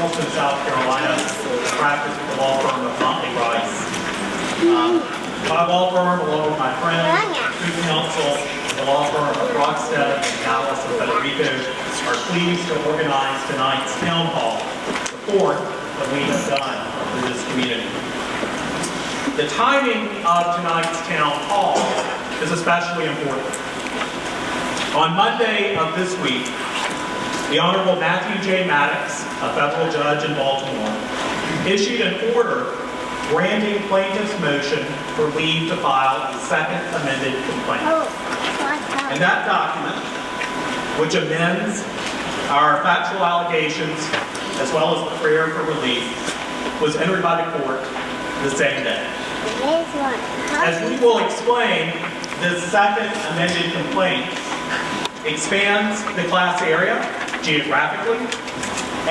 Charleston, South Carolina, practice with the law firm of Motley Rice. My law firm, along with my friend, co-counsel, the law firm of Rockstead and Dallas and Federico, are pleased to organize tonight's town hall, the fourth that we have done for this community. The timing of tonight's town hall is especially important. On Monday of this week, the Honorable Matthew J. Maddox, a federal judge in Baltimore, issued an order granting plaintiff's motion for leave to file a second amended complaint. And that document, which amends our factual allegations as well as the prayer for relief, was entered by the court the same day. As we will explain, this second amended complaint expands the class area geographically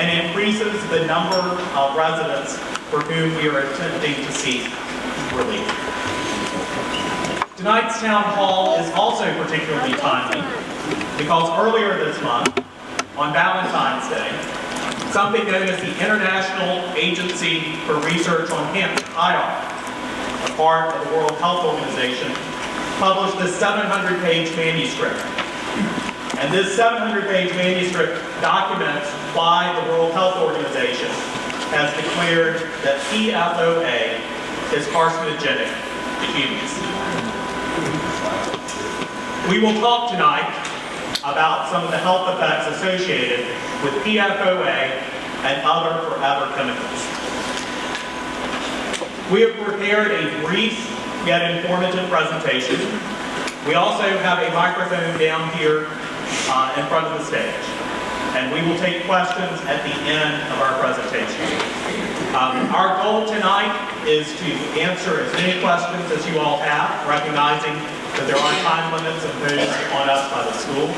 and increases the number of residents for whom we are attempting to seek relief. Tonight's town hall is also particularly timely because earlier this month, on Valentine's Day, something known as the International Agency for Research on Cancer, IARC, a part of the World Health Organization, published this 700-page manuscript. And this 700-page manuscript documents why the World Health Organization has declared that PFOA is carcinogenic to humans. We will talk tonight about some of the health effects associated with PFOA and other forever chemicals. We have prepared a brief yet informative presentation. We also have a microphone down here in front of the stage, and we will take questions at the end of our presentation. Our goal tonight is to answer as many questions as you all have, recognizing that there are time limits imposed on us by the school.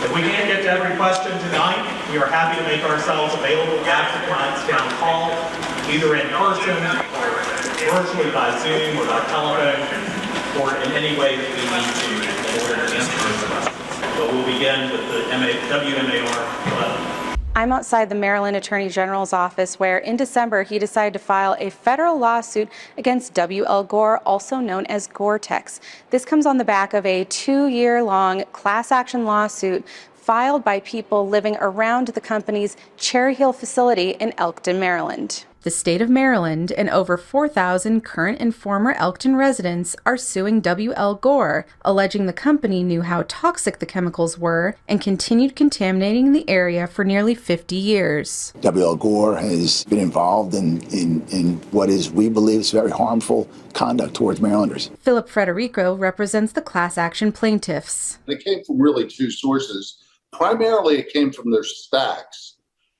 If we can't get to every question tonight, we are happy to make ourselves available after tonight's town hall, either in person or virtually by Zoom or by telephone, or in any way that we need to in order to answer those questions. But we'll begin with the WMAR. I'm outside the Maryland Attorney General's office where in December he decided to file a federal lawsuit against W.L. Gore, also known as Gore-Tex. This comes on the back of a 2-year-long class action lawsuit filed by people living around the company's Cherry Hill facility in Elkton, Maryland. The state of Maryland and over 4,000 current and former Elkton residents are suing W.L. Gore, alleging the company knew how toxic the chemicals were and continued contaminating the area for nearly 50 years. W.L. Gore has been involved in what is, we believe, is very harmful conduct towards Marylanders. Philip Federico represents the class action plaintiffs. It came from really two sources. Primarily, it came from their stacks.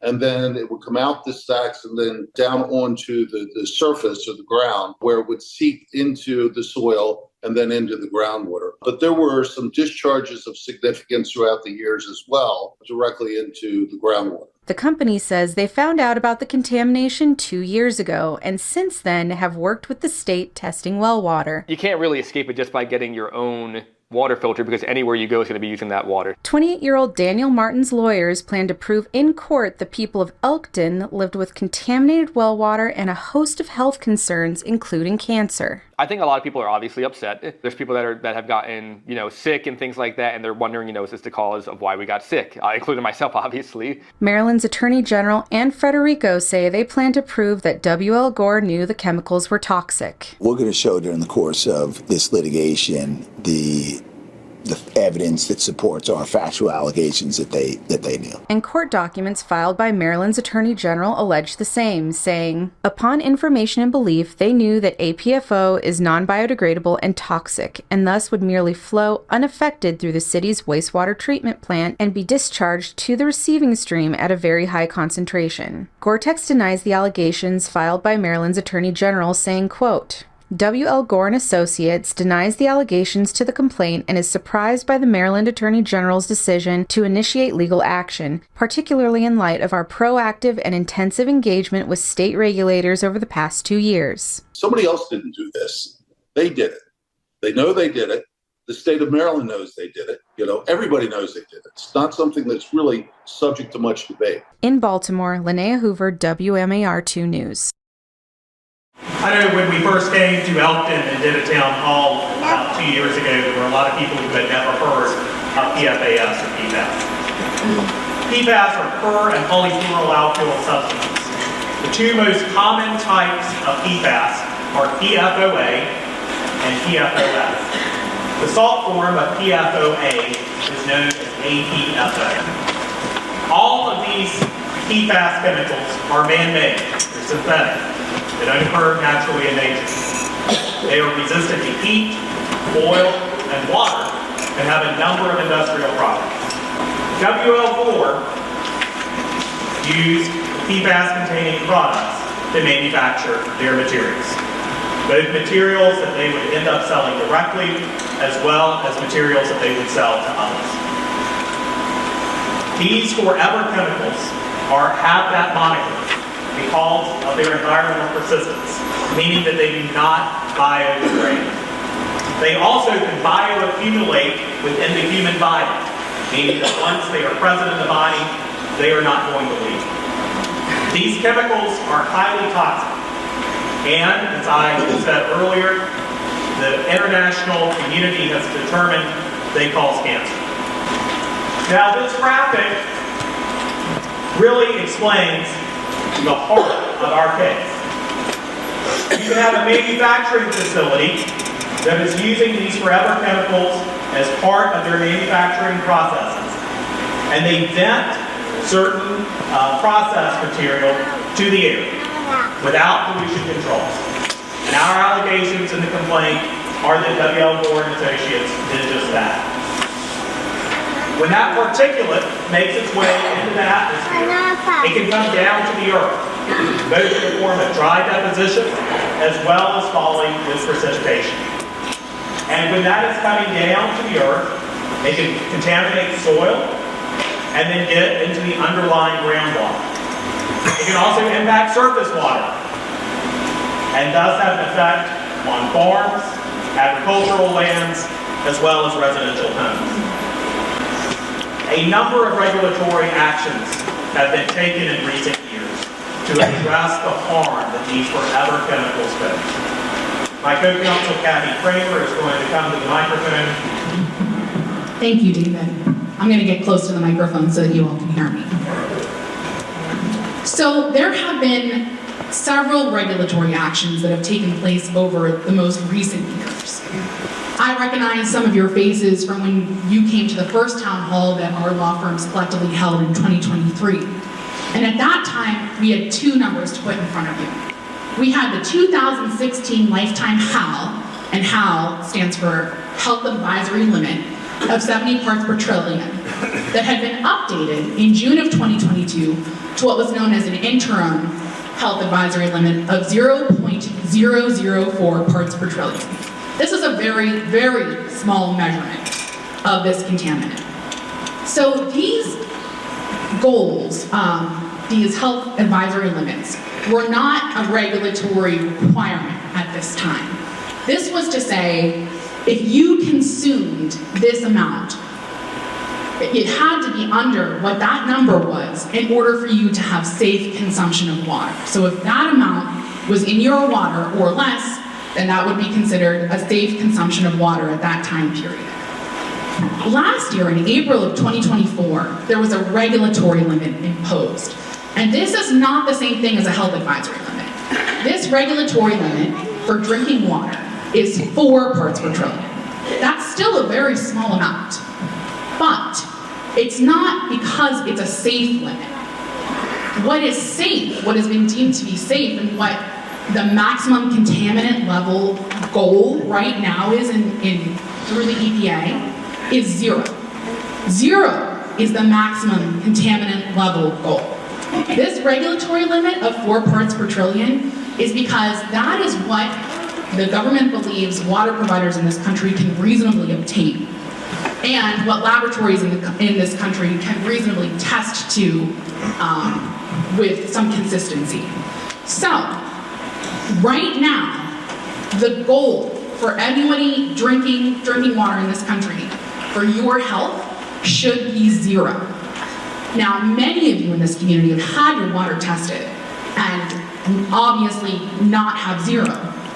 And then it would come out the stacks and then down onto the surface of the ground where it would seep into the soil and then into the groundwater. But there were some discharges of significance throughout the years as well, directly into the groundwater. The company says they found out about the contamination 2 years ago and since then have worked with the state testing well water. You can't really escape it just by getting your own water filter because anywhere you go is going to be using that water. 28-year-old Daniel Martin's lawyers plan to prove in court the people of Elkton lived with contaminated well water and a host of health concerns, including cancer. I think a lot of people are obviously upset. There's people that have gotten, sick and things like that, and they're wondering, is this the cause of why we got sick? Including myself, obviously. Maryland's Attorney General and Federico say they plan to prove that W.L. Gore knew the chemicals were toxic. We're going to show during the course of this litigation the evidence that supports our factual allegations that they knew. And court documents filed by Maryland's Attorney General allege the same, saying, upon information and belief, they knew that APFO is non-biodegradable and toxic, and thus would merely flow unaffected through the city's wastewater treatment plant and be discharged to the receiving stream at a very high concentration. Gore-Tex denies the allegations filed by Maryland's Attorney General, saying, quote, W.L. Gore & Associates denies the allegations to the complaint and is surprised by the Maryland Attorney General's decision to initiate legal action, particularly in light of our proactive and intensive engagement with state regulators over the past 2 years. Somebody else didn't do this. They did it. They know they did it. The state of Maryland knows they did it. Everybody knows they did it. It's not something that's really subject to much debate. In Baltimore, Linnea Hoover, WMAR2 News. I know when we first came to Elkton and did a town hall about 2 years ago, there were a lot of people who had never heard of PFAS or PFAS. PFAS are per- and polyfluoroalkyl substances. The two most common types of PFAS are PFOA and PFOS. The salt form of PFOA is known as APFO. All of these PFAS chemicals are man-made. They're synthetic. They don't occur naturally in nature. They are resistant to heat, oil, and water, and have a number of industrial properties. WL4 used PFAS-containing products to manufacture their materials. Both materials that they would end up selling directly, as well as materials that they would sell to others. These forever chemicals have that moniker because of their environmental persistence, meaning that they do not biodegrade. They also can bioaccumulate within the human body, meaning that once they are present in the body, they are not going to leave. These chemicals are highly toxic, and as I said earlier, the international community has determined they cause cancer. Now, this graphic really explains the heart of our case. You can have a manufacturing facility that is using these forever chemicals as part of their manufacturing processes, and they vent certain process material to the air without pollution controls. And our allegations in the complaint are that WL Gore and Associates did just that. When that particulate makes its way into the atmosphere, it can come down to the earth, both in the form of dry deposition as well as falling with precipitation. And when that is coming down to the earth, it can contaminate soil and then get into the underlying groundwater. It can also impact surface water and thus have an effect on farms, agricultural lands, as well as residential homes. A number of regulatory actions have been taken in recent years to address the harm that these forever chemicals pose. My co-counsel, Kathy Kramer, is going to come to the microphone. Thank you, David. I'm going to get close to the microphone so that you all can hear me. So there have been several regulatory actions that have taken place over the most recent years. I recognize some of your faces from when you came to the first town hall that our law firms collectively held in 2023. And at that time, we had two numbers to put in front of you. We had the 2016 lifetime HAL, and HAL stands for Health Advisory Limit, of 70 parts per trillion that had been updated in June of 2022 to what was known as an interim health advisory limit of 0.004 parts per trillion. This is a very, very small measurement of this contaminant. So these goals, these health advisory limits, were not a regulatory requirement at this time. This was to say, if you consumed this amount, it had to be under what that number was in order for you to have safe consumption of water. So if that amount was in your water or less, then that would be considered a safe consumption of water at that time period. Last year, in April of 2024, there was a regulatory limit imposed. And this is not the same thing as a health advisory limit. This regulatory limit for drinking water is 4 parts per trillion. That's still a very small amount. But it's not because it's a safe limit. What is safe, what has been deemed to be safe, and what the maximum contaminant level goal right now is through the EPA is 0. 0 is the maximum contaminant level goal. This regulatory limit of 4 parts per trillion is because that is what the government believes water providers in this country can reasonably obtain, and what laboratories in this country can reasonably test to with some consistency. So, right now, the goal for anybody drinking water in this country, for your health, should be 0. Now, many of you in this community have had your water tested and obviously not have 0.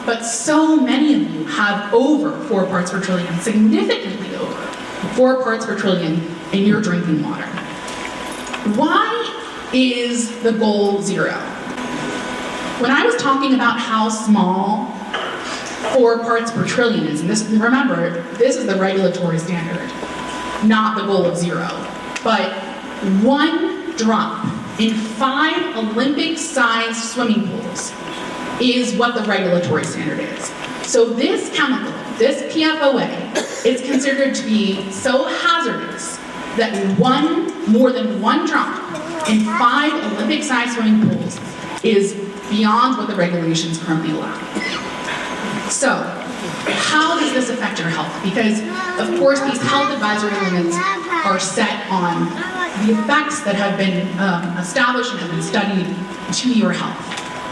But so many of you have over 4 parts per trillion, significantly over 4 parts per trillion in your drinking water. Why is the goal 0? When I was talking about how small 4 parts per trillion is, and this, remember, this is the regulatory standard, not the goal of 0, but 1 drop in 5 Olympic-sized swimming pools is what the regulatory standard is. So this chemical, this PFOA, is considered to be so hazardous that more than 1 drop in 5 Olympic-sized swimming pools is beyond what the regulations currently allow. So, how does this affect your health? Because, of course, these health advisory limits are set on the effects that have been established and have been studied to your health.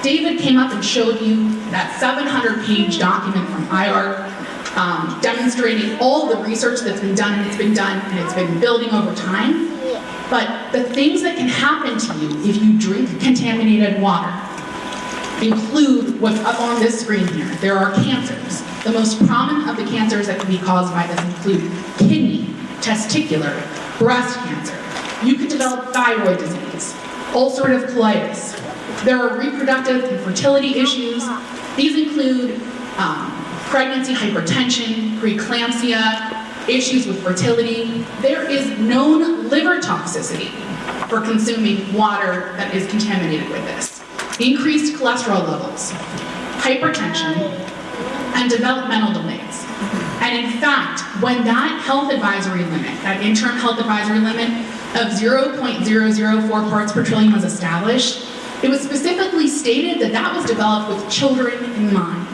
David came up and showed you that 700-page document from IARC demonstrating all the research that's been done, and it's been building over time. But the things that can happen to you if you drink contaminated water include what's up on this screen here. There are cancers. The most prominent of the cancers that can be caused by this include kidney, testicular, breast cancer. You could develop thyroid disease, ulcerative colitis. There are reproductive and fertility issues. These include pregnancy hypertension, preeclampsia, issues with fertility. There is known liver toxicity for consuming water that is contaminated with this. Increased cholesterol levels, hypertension, and developmental delays. And in fact, when that health advisory limit, that interim health advisory limit of 0.004 parts per trillion was established, it was specifically stated that that was developed with children in mind.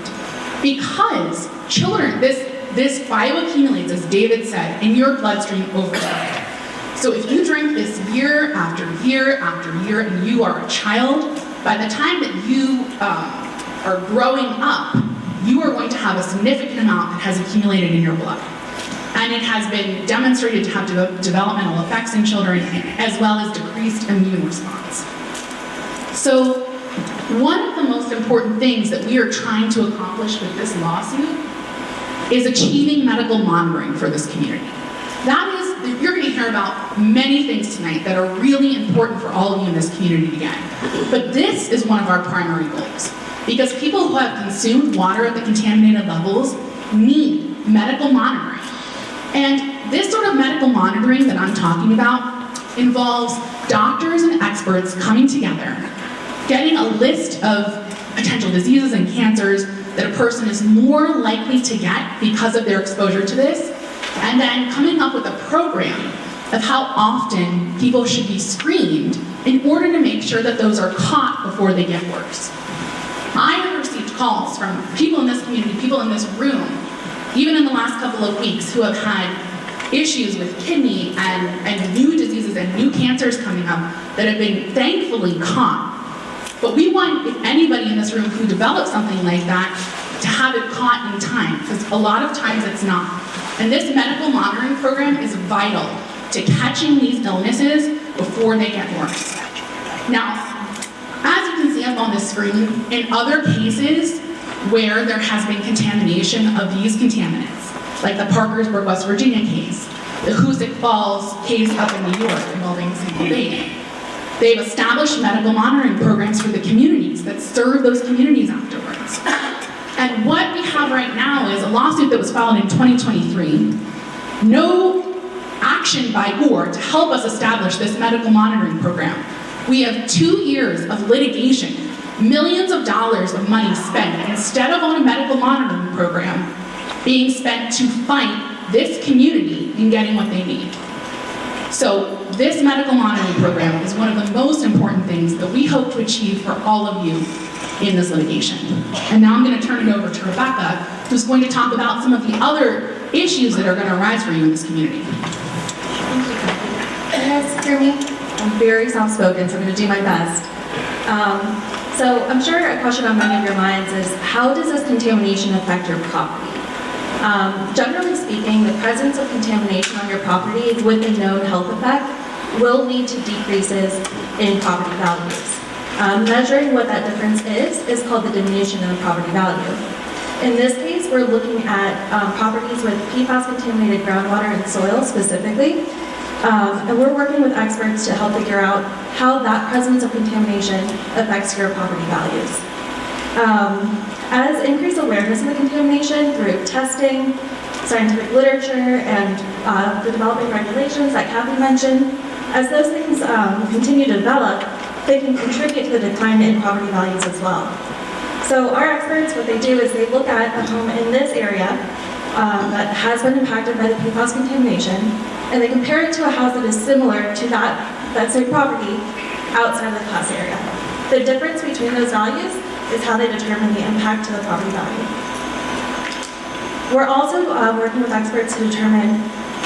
Because children, this bioaccumulates, as David said, in your bloodstream over time. So if you drink this year after year after year and you are a child, by the time that you are growing up, you are going to have a significant amount that has accumulated in your blood. And it has been demonstrated to have developmental effects in children, as well as decreased immune response. So one of the most important things that we are trying to accomplish with this lawsuit is achieving medical monitoring for this community. That is, you're going to hear about many things tonight that are really important for all of you in this community to get. But this is one of our primary goals. Because people who have consumed water at the contaminated levels need medical monitoring. And this sort of medical monitoring that I'm talking about involves doctors and experts coming together, getting a list of potential diseases and cancers that a person is more likely to get because of their exposure to this, and then coming up with a program of how often people should be screened in order to make sure that those are caught before they get worse. I have received calls from people in this community, people in this room, even in the last couple of weeks, who have had issues with kidney and new diseases and new cancers coming up that have been thankfully caught. But we want, if anybody in this room who develops something like that, to have it caught in time, because a lot of times it's not. And this medical monitoring program is vital to catching these illnesses before they get worse. Now, as you can see up on this screen, in other cases where there has been contamination of these contaminants, like the Parkersburg, West Virginia case, the Hoosick Falls case up in New York involving single baby, they've established medical monitoring programs for the communities that serve those communities afterwards. And what we have right now is a lawsuit that was filed in 2023, no action by Gore to help us establish this medical monitoring program. We have 2 years of litigation, millions of dollars of money spent, instead of on a medical monitoring program, being spent to fight this community in getting what they need. So this medical monitoring program is one of the most important things that we hope to achieve for all of you in this litigation. And now I'm going to turn it over to Rebecca, who's going to talk about some of the other issues that are going to arise for you in this community. Thank you. Can you guys hear me? I'm very soft-spoken, so I'm going to do my best. So I'm sure a question on many of your minds is, how does this contamination affect your property? Generally speaking, the presence of contamination on your property with a known health effect will lead to decreases in property values. Measuring what that difference is called the diminution in the property value. In this case, we're looking at properties with PFAS-contaminated groundwater and soil specifically, and we're working with experts to help figure out how that presence of contamination affects your property values. As increased awareness of the contamination through testing, scientific literature, and the developing regulations that Kathy mentioned, as those things continue to develop, they can contribute to the decline in property values as well. So our experts, what they do is they look at a home in this area that has been impacted by the PFAS contamination, and they compare it to a house that is similar to that same property outside of the class area. The difference between those values is how they determine the impact to the property value. We're also working with experts to determine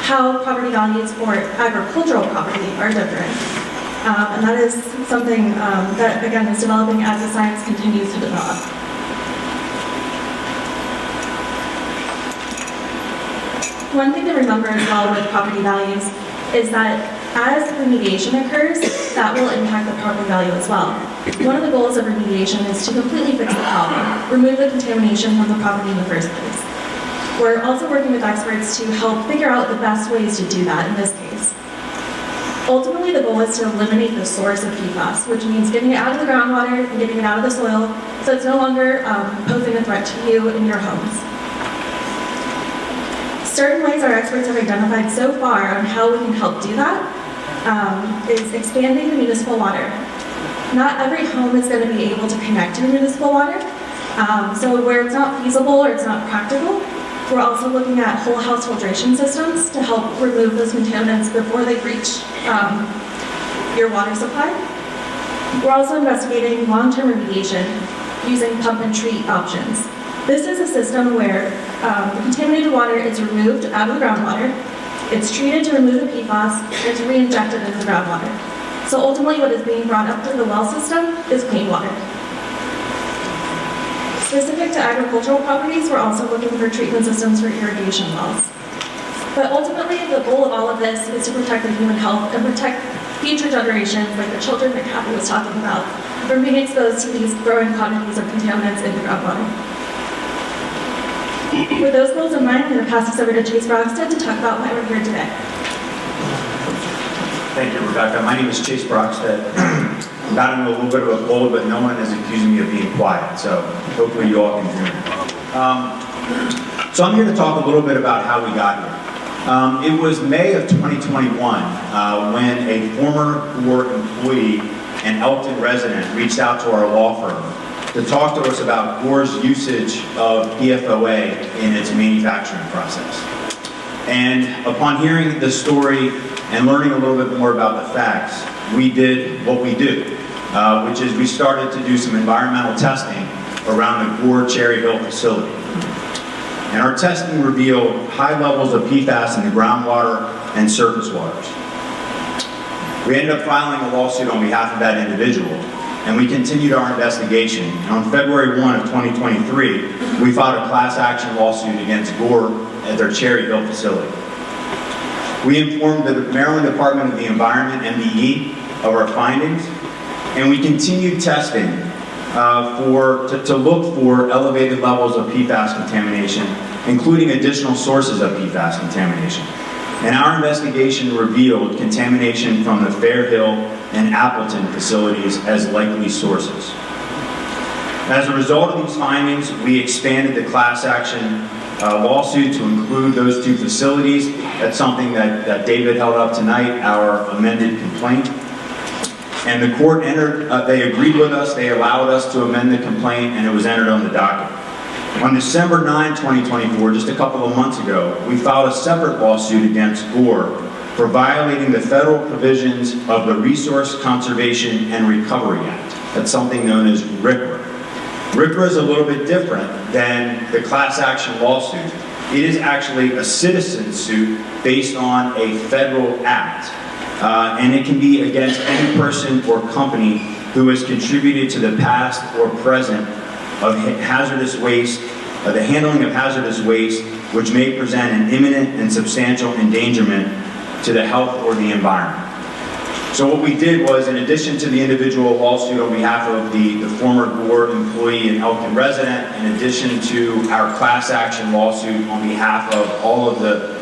how property values for agricultural property are different. And that is something that, again, is developing as the science continues to develop. One thing to remember as well with property values is that as remediation occurs, that will impact the property value as well. One of the goals of remediation is to completely fix the problem, remove the contamination from the property in the first place. We're also working with experts to help figure out the best ways to do that in this case. Ultimately, the goal is to eliminate the source of PFAS, which means getting it out of the groundwater and getting it out of the soil so it's no longer posing a threat to you and your homes. Certain ways our experts have identified so far on how we can help do that is expanding the municipal water. Not every home is going to be able to connect to the municipal water, so where it's not feasible or it's not practical, we're also looking at whole house filtration systems to help remove those contaminants before they reach your water supply. We're also investigating long-term remediation using pump and treat options. This is a system where the contaminated water is removed out of the groundwater, it's treated to remove the PFAS, and it's re-injected into the groundwater. So ultimately what is being brought up through the well system is clean water. Specific to agricultural properties, we're also looking for treatment systems for irrigation wells. But ultimately, the goal of all of this is to protect the human health and protect future generations, like the children that Kathy was talking about, from being exposed to these growing quantities of contaminants in the groundwater. With those goals in mind, I'm going to pass this over to Chase Brockstead to talk about why we're here today. Thank you, Rebecca. My name is Chase Brockstead. Got into a little bit of a cold, but no one is accusing me of being quiet, so hopefully you all can hear me. So I'm here to talk a little bit about how we got here. It was May of 2021 when a former Gore employee and Elkton resident reached out to our law firm to talk to us about Gore's usage of PFOA in its manufacturing process. And upon hearing the story and learning a little bit more about the facts, we did what we do, which is we started to do some environmental testing around the Gore Cherry Hill facility. And our testing revealed high levels of PFAS in the groundwater and surface waters. We ended up filing a lawsuit on behalf of that individual, and we continued our investigation. And on February 1 of 2023, we filed a class action lawsuit against Gore at their Cherry Hill facility. We informed the Maryland Department of the Environment, MDE, of our findings, and we continued testing to look for elevated levels of PFAS contamination, including additional sources of PFAS contamination. And our investigation revealed contamination from the Fairhill and Appleton facilities as likely sources. As a result of these findings, we expanded the class action lawsuit to include those two facilities. That's something that David held up tonight, our amended complaint. And the court they agreed with us, they allowed us to amend the complaint, and it was entered on the docket. On December 9, 2024, just a couple of months ago, we filed a separate lawsuit against Gore for violating the federal provisions of the Resource Conservation and Recovery Act. That's something known as RCRA. RCRA is a little bit different than the class action lawsuit. It is actually a citizen suit based on a federal act. And it can be against any person or company who has contributed to the past or present of hazardous waste, the handling of hazardous waste which may present an imminent and substantial endangerment to the health or the environment. So what we did was, in addition to the individual lawsuit on behalf of the former Gore employee and Elkton resident, in addition to our class action lawsuit on behalf of all of the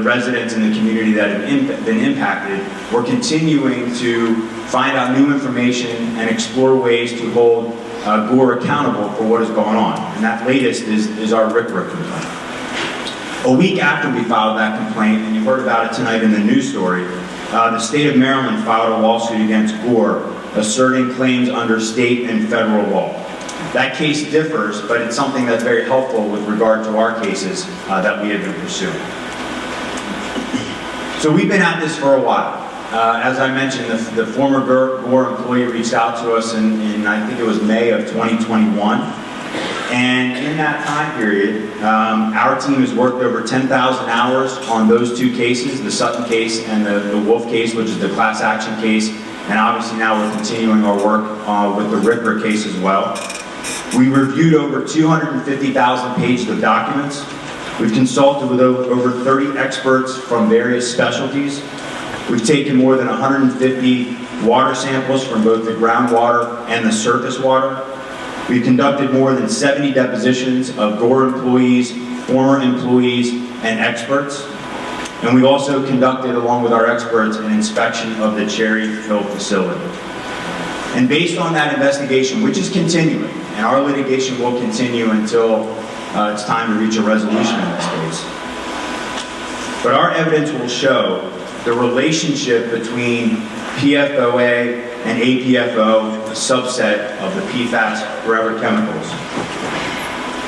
residents in the community that have been impacted, we're continuing to find out new information and explore ways to hold Gore accountable for what is going on. And that latest is our RCRA complaint. A week after we filed that complaint, and you heard about it tonight in the news story, the state of Maryland filed a lawsuit against Gore, asserting claims under state and federal law. That case differs, but it's something that's very helpful with regard to our cases that we have been pursuing. So we've been at this for a while. As I mentioned, the former Gore employee reached out to us in I think it was May of 2021. And in that time period, our team has worked over 10,000 hours on those two cases, the Sutton case and the Wolf case, which is the class action case. And obviously now we're continuing our work with the RCRA case as well. We reviewed over 250,000 pages of documents. We've consulted with over 30 experts from various specialties. We've taken more than 150 water samples from both the groundwater and the surface water. We've conducted more than 70 depositions of Gore employees, former employees, and experts. And we've also conducted, along with our experts, an inspection of the Cherry Hill facility. And based on that investigation, which is continuing, and our litigation will continue until it's time to reach a resolution in this case. But our evidence will show the relationship between PFOA and APFO, a subset of the PFAS forever chemicals.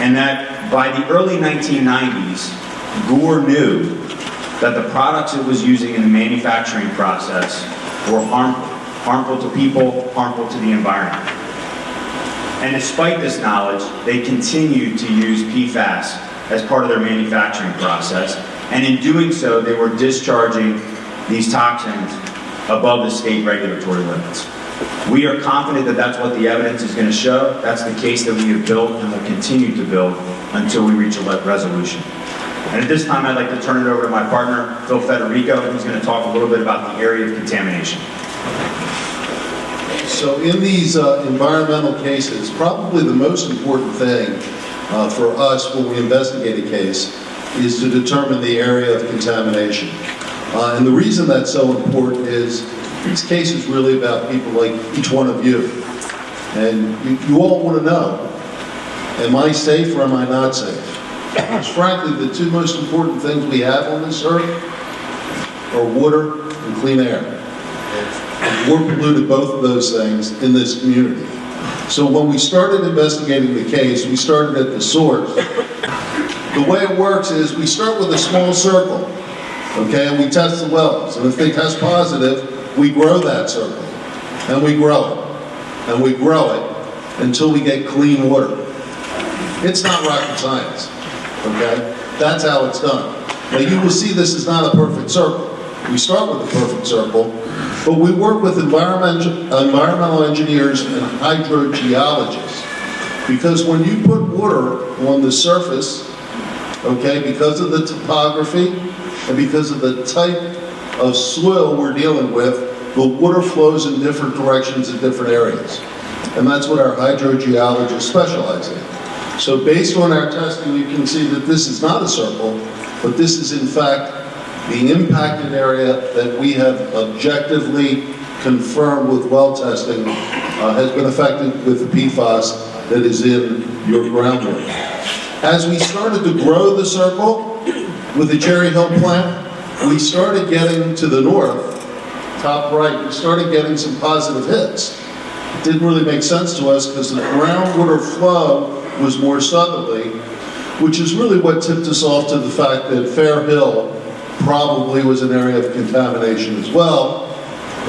And that by the early 1990s, Gore knew that the products it was using in the manufacturing process were harmful to people, harmful to the environment. And despite this knowledge, they continued to use PFAS as part of their manufacturing process. And in doing so, they were discharging these toxins above the state regulatory limits. We are confident that that's what the evidence is going to show. That's the case that we have built and will continue to build until we reach a resolution. And at this time, I'd like to turn it over to my partner, Phil Federico, who's going to talk a little bit about the area of contamination. So in these environmental cases, probably the most important thing for us when we investigate a case is to determine the area of contamination. And the reason that's so important is this case is really about people like each one of you. And you all want to know, am I safe or am I not safe? Because frankly, the two most important things we have on this earth are water and clean air. We're polluted both of those things in this community. So when we started investigating the case, we started at the source. The way it works is we start with a small circle, okay, and we test the wells. And if they test positive, we grow that circle. And we grow it. And we grow it until we get clean water. It's not rocket science, okay? That's how it's done. Now you will see this is not a perfect circle. We start with a perfect circle, but we work with environmental engineers and hydrogeologists. Because when you put water on the surface, okay, because of the topography and because of the type of soil we're dealing with, the water flows in different directions in different areas. And that's what our hydrogeologists specialize in. So based on our testing, you can see that this is not a circle, but this is in fact the impacted area that we have objectively confirmed with well testing has been affected with the PFAS that is in your groundwater. As we started to grow the circle with the Cherry Hill plant, we started getting to the north, top right, we started getting some positive hits. It didn't really make sense to us because the groundwater flow was more southerly, which is really what tipped us off to the fact that Fair Hill probably was an area of contamination as well.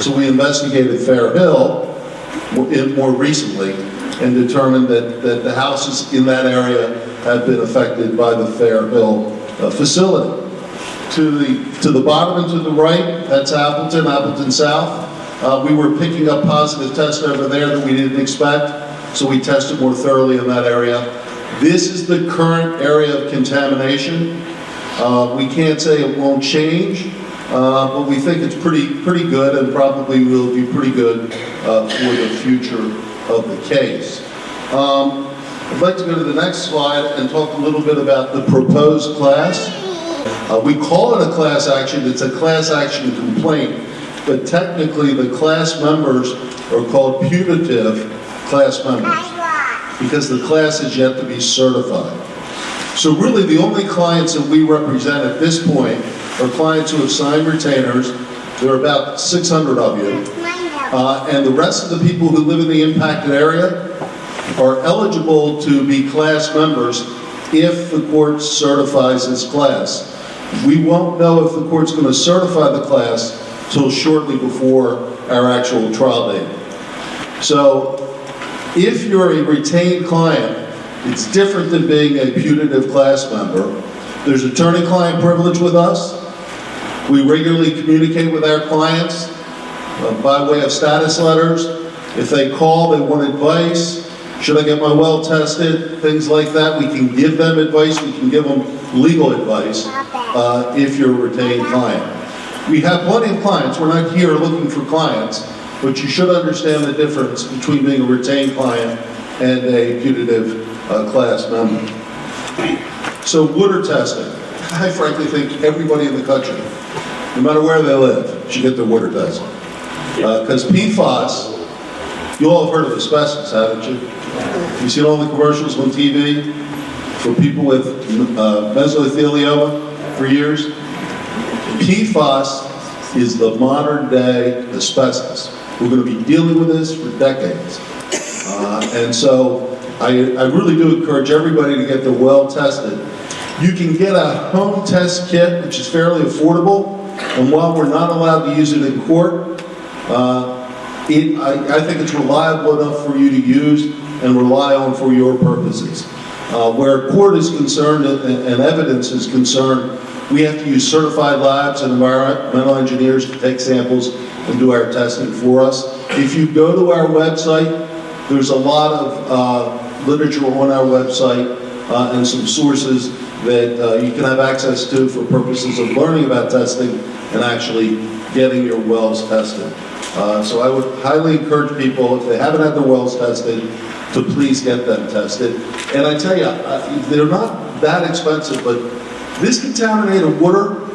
So we investigated Fair Hill more recently and determined that the houses in that area had been affected by the Fair Hill facility. To the bottom and to the right, that's Appleton South. We were picking up positive tests over there that we didn't expect, so we tested more thoroughly in that area. This is the current area of contamination. We can't say it won't change, but we think it's pretty good and probably will be pretty good for the future of the case. I'd like to go to the next slide and talk a little bit about the proposed class. We call it a class action. It's a class action complaint, but technically the class members are called putative class members because the class is yet to be certified. So really the only clients that we represent at this point are clients who have signed retainers. There are about 600 of you. And the rest of the people who live in the impacted area are eligible to be class members if the court certifies this class. We won't know if the court's going to certify the class till shortly before our actual trial date. So if you're a retained client, it's different than being a putative class member. There's attorney-client privilege with us. We regularly communicate with our clients by way of status letters. If they call, they want advice. Should I get my well tested? Things like that. We can give them advice. We can give them legal advice if you're a retained client. We have plenty of clients. We're not here looking for clients, but you should understand the difference between being a retained client and a putative class member. So water testing. I frankly think everybody in the country, no matter where they live, should get their water tested. Because PFAS, you all have heard of asbestos, haven't you? You've seen all the commercials on TV for people with mesothelioma for years? PFAS is the modern day asbestos. We're going to be dealing with this for decades. And so I really do encourage everybody to get their well tested. You can get a home test kit, which is fairly affordable, and while we're not allowed to use it in court, I think it's reliable enough for you to use and rely on for your purposes. Where court is concerned and evidence is concerned, we have to use certified labs and environmental engineers to take samples and do our testing for us. If you go to our website, there's a lot of literature on our website and some sources that you can have access to for purposes of learning about testing and actually getting your wells tested. So I would highly encourage people, if they haven't had their wells tested, to please get them tested. And I tell you, they're not that expensive, but this contaminated water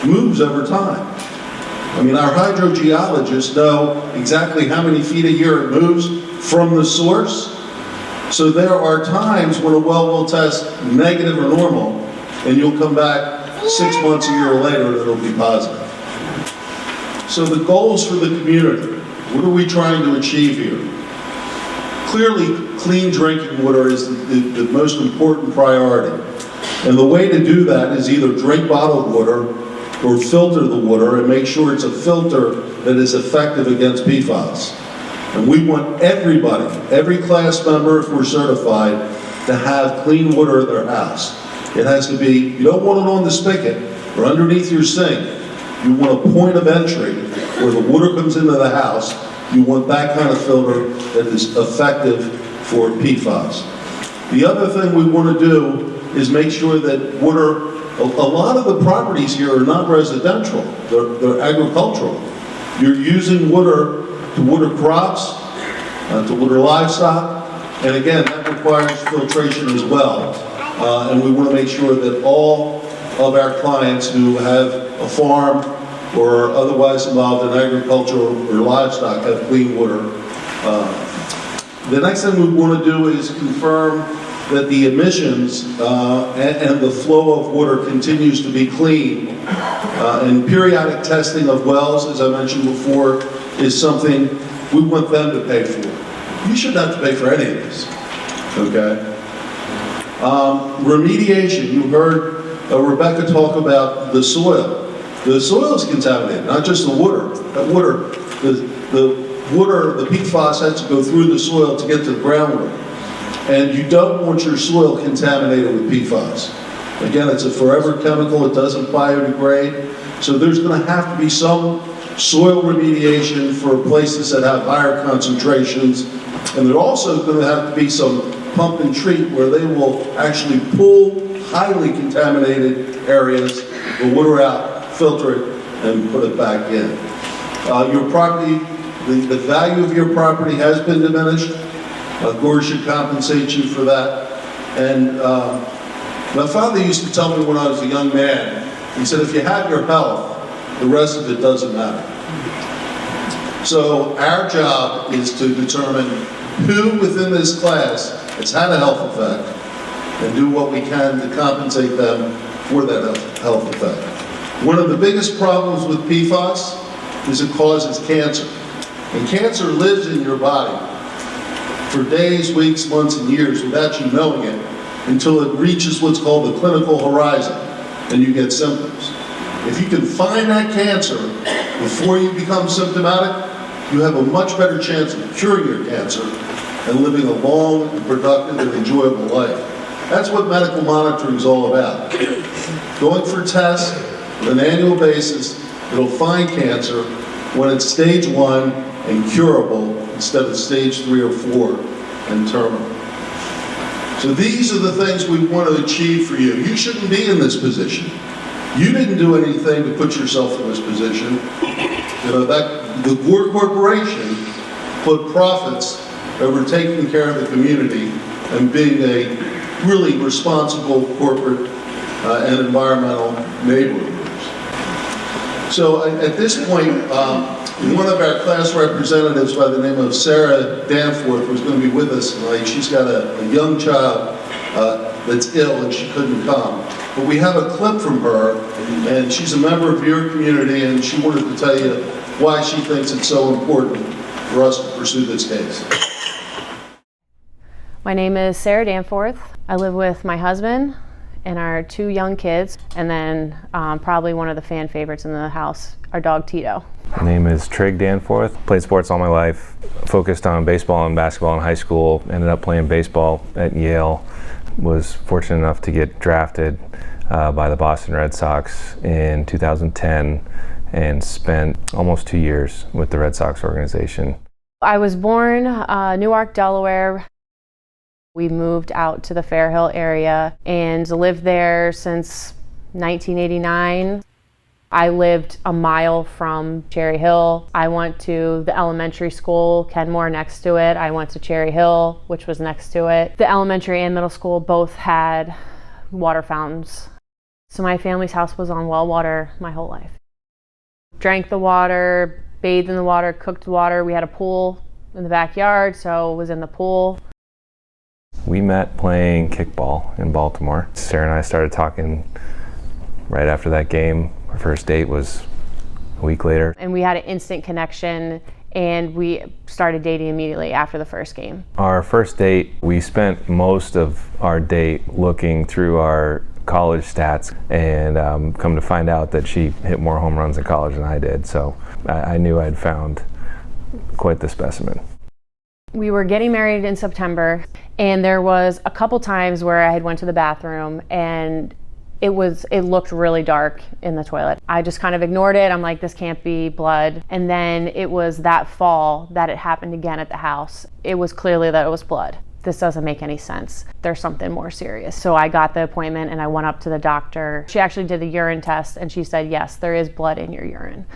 moves over time. I mean, our hydrogeologists know exactly how many feet a year it moves from the source. So there are times when a well will test negative or normal, and you'll come back 6 months, a year later, and it'll be positive. So the goals for the community, what are we trying to achieve here? Clearly, clean drinking water is the most important priority. And the way to do that is either drink bottled water or filter the water and make sure it's a filter that is effective against PFAS. And we want everybody, every class member, if we're certified, to have clean water in their house. It has to be, you don't want it on the spigot or underneath your sink. You want a point of entry where the water comes into the house. You want that kind of filter that is effective for PFAS. The other thing we want to do is make sure that water, a lot of the properties here are not residential, they're agricultural. You're using water to water crops, to water livestock, and again, that requires filtration as well. And we want to make sure that all of our clients who have a farm or are otherwise involved in agriculture or livestock have clean water. The next thing we want to do is confirm that the emissions and the flow of water continues to be clean. And periodic testing of wells, as I mentioned before, is something we want them to pay for. You shouldn't have to pay for any of this, okay? Remediation, you heard Rebecca talk about the soil. The soil is contaminated, not just the water. That water, the water, the PFAS has to go through the soil to get to the groundwater. And you don't want your soil contaminated with PFAS. Again, it's a forever chemical, it doesn't biodegrade. So there's going to have to be some soil remediation for places that have higher concentrations. And there's also going to have to be some pump and treat, where they will actually pull highly contaminated areas, the water out, filter it, and put it back in. Your property, the value of your property has been diminished. Gore should compensate you for that. And my father used to tell me when I was a young man, he said, if you have your health, the rest of it doesn't matter. So our job is to determine who within this class has had a health effect and do what we can to compensate them for that health effect. One of the biggest problems with PFAS is it causes cancer. And cancer lives in your body for days, weeks, months, and years without you knowing it until it reaches what's called the clinical horizon and you get symptoms. If you can find that cancer before you become symptomatic, you have a much better chance of curing your cancer and living a long, and productive, and enjoyable life. That's what medical monitoring is all about. Going for tests on an annual basis, it'll find cancer when it's stage 1 and curable instead of stage 3 or 4 and terminal. So these are the things we want to achieve for you. You shouldn't be in this position. You didn't do anything to put yourself in this position. You know, that the Gore Corporation put profits over taking care of the community and being a really responsible corporate and environmental neighbor. So at this point, one of our class representatives by the name of Sarah Danforth was going to be with us tonight. She's got a young child that's ill and she couldn't come. But we have a clip from her, and she's a member of your community, and she wanted to tell you why she thinks it's so important for us to pursue this case. My name is Sarah Danforth. I live with my husband and our 2 young kids, and then probably one of the fan favorites in the house, our dog Tito. My name is Trig Danforth. Played sports all my life. Focused on baseball and basketball in high school. Ended up playing baseball at Yale. Was fortunate enough to get drafted by the Boston Red Sox in 2010 and spent almost 2 years with the Red Sox organization. I was born Newark, Delaware. We moved out to the Fairhill area and lived there since 1989. I lived a mile from Cherry Hill. I went to the elementary school, Kenmore, next to it. I went to Cherry Hill, which was next to it. The elementary and middle school both had water fountains. So my family's house was on well water my whole life. Drank the water, bathed in the water, cooked the water. We had a pool in the backyard, so was in the pool. We met playing kickball in Baltimore. Sarah and I started talking right after that game. Our first date was a week later. And we had an instant connection, and we started dating immediately after the first game. Our first date, we spent most of our date looking through our college stats, and come to find out that she hit more home runs in college than I did. So I knew I'd found quite the specimen. We were getting married in September, and there was a couple times where I had went to the bathroom and it looked really dark in the toilet. I just kind of ignored it. I'm like, this can't be blood. And then it was that fall that it happened again at the house. It was clearly that it was blood. This doesn't make any sense. There's something more serious. So I got the appointment and I went up to the doctor. She actually did a urine test and she said, yes, there is blood in your urine.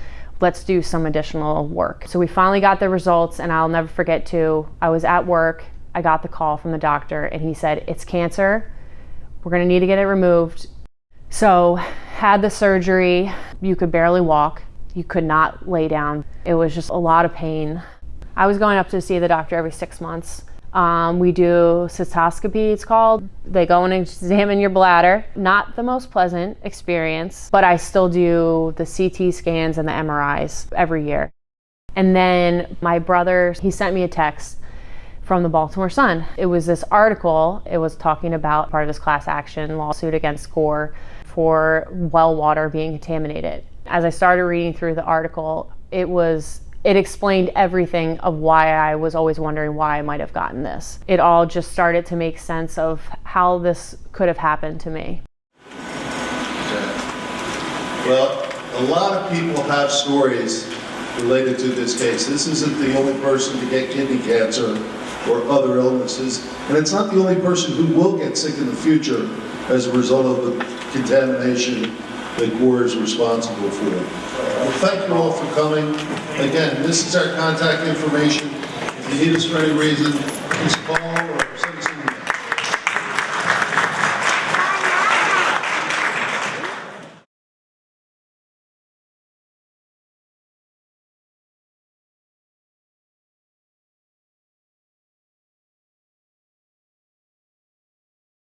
Let's do some additional work. So we finally got the results, and I'll never forget too, I was at work, I got the call from the doctor and he said, it's cancer. We're gonna need to get it removed. So had the surgery. You could barely walk. You could not lay down. It was just a lot of pain. I was going up to see the doctor every 6 months. We do cystoscopy, it's called. They go and examine your bladder. Not the most pleasant experience, but I still do the CT scans and the MRIs every year. And then my brother, he sent me a text from the Baltimore Sun. It was this article. It was talking about part of this class action lawsuit against Gore for well water being contaminated. As I started reading through the article, it explained everything of why I was always wondering why I might have gotten this. It all just started to make sense of how this could have happened to me. Well, a lot of people have stories related to this case. This isn't the only person to get kidney cancer or other illnesses. And it's not the only person who will get sick in the future as a result of the contamination that Gore is responsible for. Well, thank you all for coming. Again, this is our contact information. If you need us for any reason, please call